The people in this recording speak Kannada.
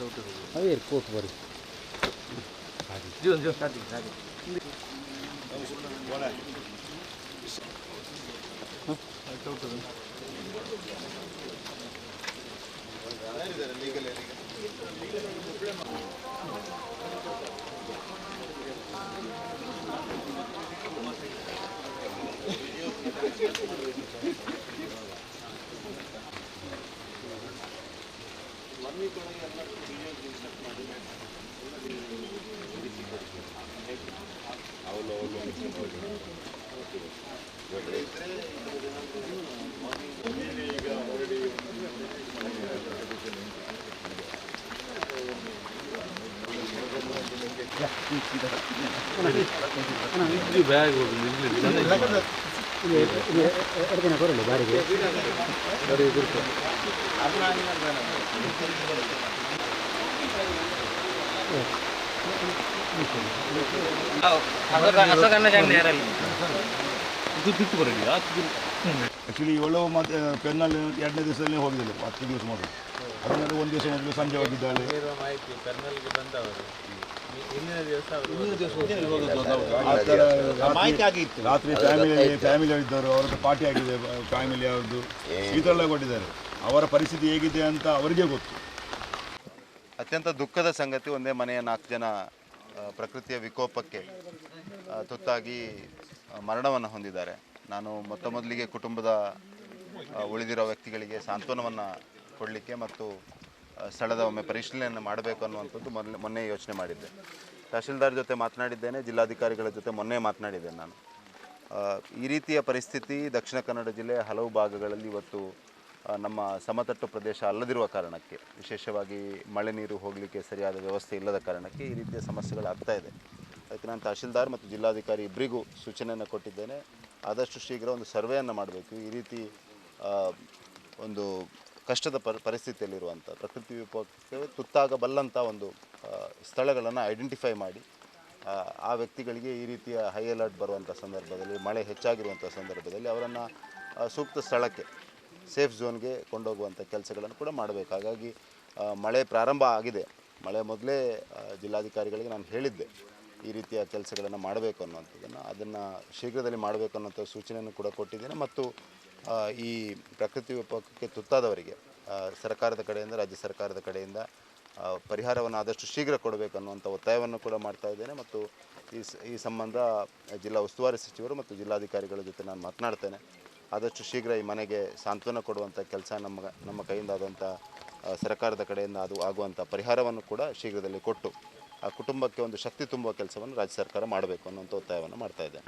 अभी एयरपोर्ट पर जो जो शादी शादी ಬ್ಯಾಗ್ ಎಡದಿನ ಬರಲ್ಲ ಬಾರಿಗೆ ಆ್ಯಕ್ಚುಲಿ ಇವಳು ಮತ್ತು ಪೆನ್ನಲ್ಲಿ 2ನೇ ದಿವಸದಲ್ಲಿ ಹೋಗಿದ್ದಿಲ್ಲ 10 ದಿವಸ ಮೊದಲು ಅದರಲ್ಲಿ 1 ದಿವಸ ಮೊದಲು ಸಂಜೆ ಹೋಗಿದ್ದಾಳೆ. ಆ ಥರ ರಾತ್ರಿ ಫ್ಯಾಮಿಲಿ ಇದ್ದವರು ಅವ್ರದ್ದು ಪಾರ್ಟಿ ಆಗಿದೆ, ಫ್ಯಾಮಿಲಿ ಅವ್ರದ್ದು ಈ ಥರ ಎಲ್ಲ ಕೊಟ್ಟಿದ್ದಾರೆ. ಅವರ ಪರಿಸ್ಥಿತಿ ಹೇಗಿದೆ ಅಂತ ಅವರಿಗೆ ಗೊತ್ತು. ಅತ್ಯಂತ ದುಃಖದ ಸಂಗತಿ, ಒಂದೇ ಮನೆಯ 4 ಜನ ಪ್ರಕೃತಿಯ ವಿಕೋಪಕ್ಕೆ ತುತ್ತಾಗಿ ಮರಣವನ್ನು ಹೊಂದಿದ್ದಾರೆ. ನಾನು ಮೊದಲಿಗೆ ಕುಟುಂಬದ ಉಳಿದಿರೋ ವ್ಯಕ್ತಿಗಳಿಗೆ ಸಾಂತ್ವನವನ್ನು ಕೊಡಲಿಕ್ಕೆ ಮತ್ತು ಸ್ಥಳದ ಒಮ್ಮೆ ಪರಿಶೀಲನೆಯನ್ನು ಮಾಡಬೇಕು ಅನ್ನುವಂಥದ್ದು ಮೊನ್ನೆ ಯೋಚನೆ ಮಾಡಿದ್ದೆ. ತಹಶೀಲ್ದಾರ್ ಜೊತೆ ಮಾತನಾಡಿದ್ದೇನೆ, ಜಿಲ್ಲಾಧಿಕಾರಿಗಳ ಜೊತೆ ಮೊನ್ನೆ ಮಾತನಾಡಿದ್ದೇನೆ. ನಾನು ಈ ರೀತಿಯ ಪರಿಸ್ಥಿತಿ ದಕ್ಷಿಣ ಕನ್ನಡ ಜಿಲ್ಲೆಯ ಹಲವು ಭಾಗಗಳಲ್ಲಿ ಇವತ್ತು ನಮ್ಮ ಸಮತಟ್ಟು ಪ್ರದೇಶ ಅಲ್ಲದಿರುವ ಕಾರಣಕ್ಕೆ, ವಿಶೇಷವಾಗಿ ಮಳೆ ನೀರು ಹೋಗಲಿಕ್ಕೆ ಸರಿಯಾದ ವ್ಯವಸ್ಥೆ ಇಲ್ಲದ ಕಾರಣಕ್ಕೆ ಈ ರೀತಿಯ ಸಮಸ್ಯೆಗಳಾಗ್ತಾ ಇದೆ. ಅದಕ್ಕೆ ನಾನು ತಹಶೀಲ್ದಾರ್ ಮತ್ತು ಜಿಲ್ಲಾಧಿಕಾರಿ ಇಬ್ಬರಿಗೂ ಸೂಚನೆಯನ್ನು ಕೊಟ್ಟಿದ್ದೇನೆ. ಆದಷ್ಟು ಶೀಘ್ರ ಒಂದು ಸರ್ವೆಯನ್ನು ಮಾಡಬೇಕು. ಈ ರೀತಿ ಒಂದು ಕಷ್ಟದ ಪರಿಸ್ಥಿತಿಯಲ್ಲಿರುವಂಥ ಪ್ರಕೃತಿ ವಿಕೋಪಕ್ಕೆ ತುತ್ತಾಗಬಲ್ಲಂಥ ಒಂದು ಸ್ಥಳಗಳನ್ನು ಐಡೆಂಟಿಫೈ ಮಾಡಿ ಆ ವ್ಯಕ್ತಿಗಳಿಗೆ ಈ ರೀತಿಯ ಹೈ ಅಲರ್ಟ್ ಬರುವಂಥ ಸಂದರ್ಭದಲ್ಲಿ, ಮಳೆ ಹೆಚ್ಚಾಗಿರುವಂಥ ಸಂದರ್ಭದಲ್ಲಿ ಅವರನ್ನು ಸೂಕ್ತ ಸ್ಥಳಕ್ಕೆ, ಸೇಫ್ ಝೋನ್ಗೆ ಕೊಂಡೋಗುವಂಥ ಕೆಲಸಗಳನ್ನು ಕೂಡ ಮಾಡಬೇಕು. ಹಾಗಾಗಿ ಮಳೆ ಪ್ರಾರಂಭ ಆಗಿದೆ. ಮಳೆ ಮೊದಲೇ ಜಿಲ್ಲಾಧಿಕಾರಿಗಳಿಗೆ ನಾನು ಹೇಳಿದ್ದೆ ಈ ರೀತಿಯ ಕೆಲಸಗಳನ್ನು ಮಾಡಬೇಕು ಅನ್ನುವಂಥದ್ದನ್ನು. ಅದನ್ನು ಶೀಘ್ರದಲ್ಲಿ ಮಾಡಬೇಕು ಅನ್ನೋಂಥ ಸೂಚನೆಯನ್ನು ಕೂಡ ಕೊಟ್ಟಿದ್ದೇನೆ. ಮತ್ತು ಈ ಪ್ರಕೃತಿ ವಿಕೋಪಕ್ಕೆ ತುತ್ತಾದವರಿಗೆ ಸರ್ಕಾರದ ಕಡೆಯಿಂದ, ರಾಜ್ಯ ಸರ್ಕಾರದ ಕಡೆಯಿಂದ ಪರಿಹಾರವನ್ನು ಆದಷ್ಟು ಶೀಘ್ರ ಕೊಡಬೇಕು ಅನ್ನುವಂಥ ಒತ್ತಾಯವನ್ನು ಕೂಡ ಮಾಡ್ತಾ ಇದ್ದೇನೆ. ಮತ್ತು ಈ ಸಂಬಂಧ ಜಿಲ್ಲಾ ಉಸ್ತುವಾರಿ ಸಚಿವರು ಮತ್ತು ಜಿಲ್ಲಾಧಿಕಾರಿಗಳ ಜೊತೆ ನಾನು ಮಾತನಾಡ್ತೇನೆ. ಆದಷ್ಟು ಶೀಘ್ರ ಈ ಮನೆಗೆ ಸಾಂತ್ವನ ಕೊಡುವಂಥ ಕೆಲಸ ನಮ್ಮ ಕೈಯಿಂದ ಆದಂಥ ಸರ್ಕಾರದ ಕಡೆಯಿಂದ ಆಗುವಂಥ ಪರಿಹಾರವನ್ನು ಕೂಡ ಶೀಘ್ರದಲ್ಲಿ ಕೊಟ್ಟು ಆ ಕುಟುಂಬಕ್ಕೆ ಒಂದು ಶಕ್ತಿ ತುಂಬುವ ಕೆಲಸವನ್ನು ರಾಜ್ಯ ಸರ್ಕಾರ ಮಾಡಬೇಕು ಅನ್ನೋಂಥ ಒತ್ತಾಯವನ್ನು ಮಾಡ್ತಾ ಇದ್ದೇನೆ.